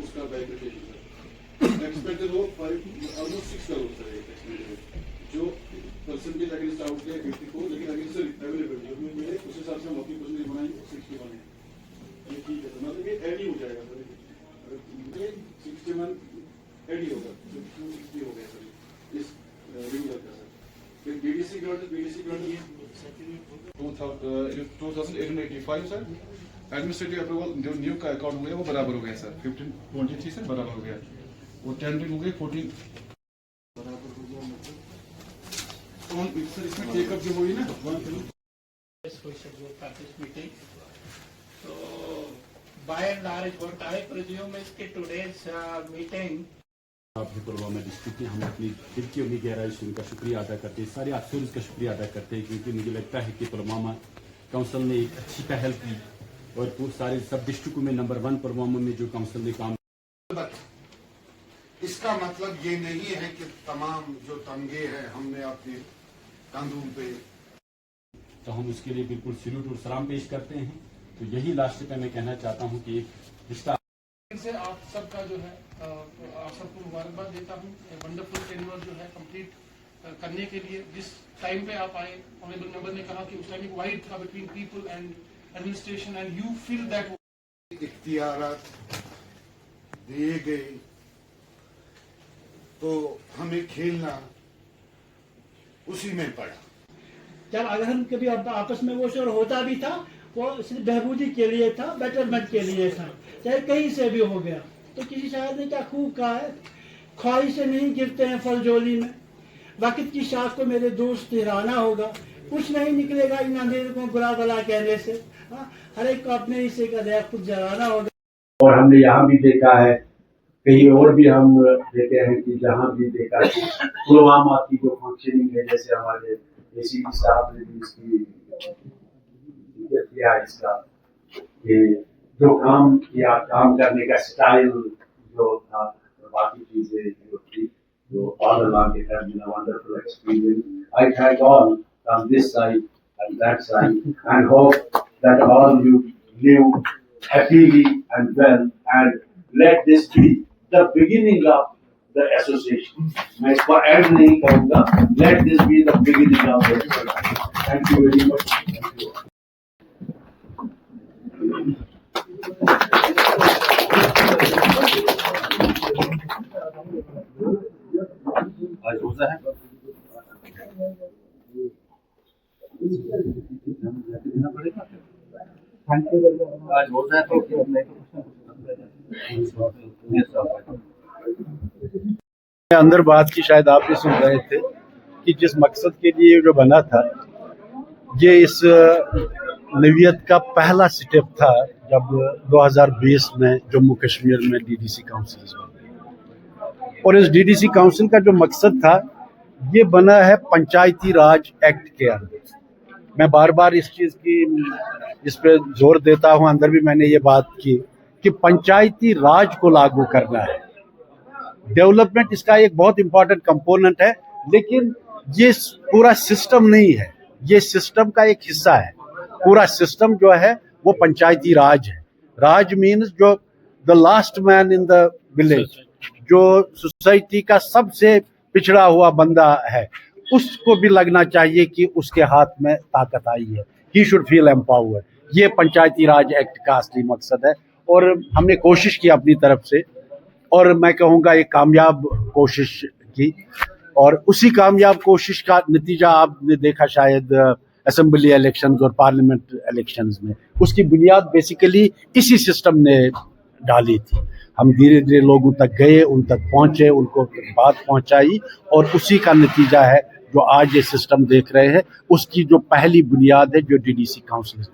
उसका एक्सपेक्टेड हो almost 6 crore sir जो परसेंटेज अगेंस्ट आउट है 80 को, लेकिन अगेंस्ट अवेलेबल जो मिले उस हिसाब से हम अपनी परसेंटेज बनाएंगे 61 है। ये ठीक है, मतलब ये ऐड ही हो जाएगा सर, 61 ऐड ही होगा, 260 हो गया सर इस रेगुलर का सर। फिर BDC grant 2885 sir. Administrative approval जो न्यू का अकाउंट हो गया वो बराबर हो गया सर, 1523 से बराबर हो गया, वो 10 दिन हो गए 14 बराबर हो गया। सर इसमें टेकअप जो हुई ना मीटिंग, तो by and large what I presume is कि टुडेज मीटिंग आपके पुलवामा डिस्ट्रिक्ट में हम अपनी दिल की उम्मीद गहराई से उनका शुक्रिया अदा करते हैं, सारे अफसरों का शुक्रिया अदा करते हैं, क्योंकि मुझे लगता है कि पुलवामा काउंसिल ने एक अच्छी पहल की और सारे सब डिस्ट्रिक्टों में नंबर 1 पुलवामा में जो काउंसिल ने काम। इसका मतलब ये नहीं है कि तमाम जो तमगे हैं हमने अपने कानून पे, तो हम उसके लिए बिल्कुल सल्यूट और सलाम पेश करते हैं। तो यही लास्ट पे मैं कहना चाहता हूँ कि एक रिश्ता से आप सबका जो है आप सबको मुबारकबाद देता हूँ, वंडरफुल टेन्योर जो है कंप्लीट करने के लिए। जिस टाइम पे आप आए, ऑनरेबल मेंबर ने कहा कि उस टाइम एक वाइड था between people and administration and you feel that इख्तियारात दिए गए तो हमें खेलना उसी में पड़ा। जब अगर हम कभी आपस में वो शोर होता भी था, वो सिर्फ बहबूदी के लिए था, बेटरमेंट के लिए था, चाहे कहीं से भी हो गया। तो किसी शायर ने क्या खूब कहा है, ख्वाहिश से नहीं गिरते हैं फलजोली में, वक्त की शाख को मेरे दोस्त तिराना होगा, कुछ नहीं निकलेगा इन अंधेरों को बुरा भला कहने से। हर एक को अपने हिस्से का दया खुद जलाना होगा। और हमने यहाँ भी देखा है, कहीं और भी हम देखे हैं कि जहाँ भी देखा कि पुलवामा की जो फंक्शनिंग है, जैसे हमारे एसीपी साहब ने भी इसकी जिक्र किया इसका, कि जो काम किया, काम करने का स्टाइल जो था, बाकी चीजें जो थी, जो all along it has been a wonderful experience. I thank all from this side and that side, and hope that all you live happily and well, and let this be the beginning of the association. मैं इसको add नहीं करूँगा, let this be the beginning of the association. Thank you very much. Thank you. आज रोजा है, आज रोजा है, तो अंदर बात की शायद आप भी सुन रहे थे कि जिस मकसद के लिए जो बना था, ये इस नवीयत का पहला स्टेप था जब 2020 में जम्मू कश्मीर में डीडीसी काउंसिल बने। और इस डीडीसी काउंसिल का जो मकसद था, ये बना है पंचायती राज एक्ट के अंदर। मैं बार बार इस पे जोर देता हूँ, अंदर भी मैंने ये बात की कि पंचायती राज को लागू करना है। डेवलपमेंट इसका एक बहुत इंपॉर्टेंट कंपोनेंट है, लेकिन ये पूरा सिस्टम नहीं है, ये सिस्टम का एक हिस्सा है। पूरा सिस्टम जो है वो पंचायती राज है। राज मीन्स जो the last man in the village, जो सोसाइटी का सबसे पिछड़ा हुआ बंदा है, उसको भी लगना चाहिए कि उसके हाथ में ताकत आई है, ही शुड फील एम्पावर्ड। ये पंचायती राज एक्ट का असली मकसद है, और हमने कोशिश की अपनी तरफ से, और मैं कहूँगा एक कामयाब कोशिश की, और उसी कामयाब कोशिश का नतीजा आपने देखा शायद असेंबली इलेक्शंस और पार्लियामेंट इलेक्शंस में। उसकी बुनियाद बेसिकली इसी सिस्टम ने डाली थी। हम धीरे धीरे लोगों तक गए, उन तक पहुँचे, उनको बात पहुँचाई, और उसी का नतीजा है जो आज ये सिस्टम देख रहे हैं। उसकी जो पहली बुनियाद है जो डीडीसी काउंसिल ने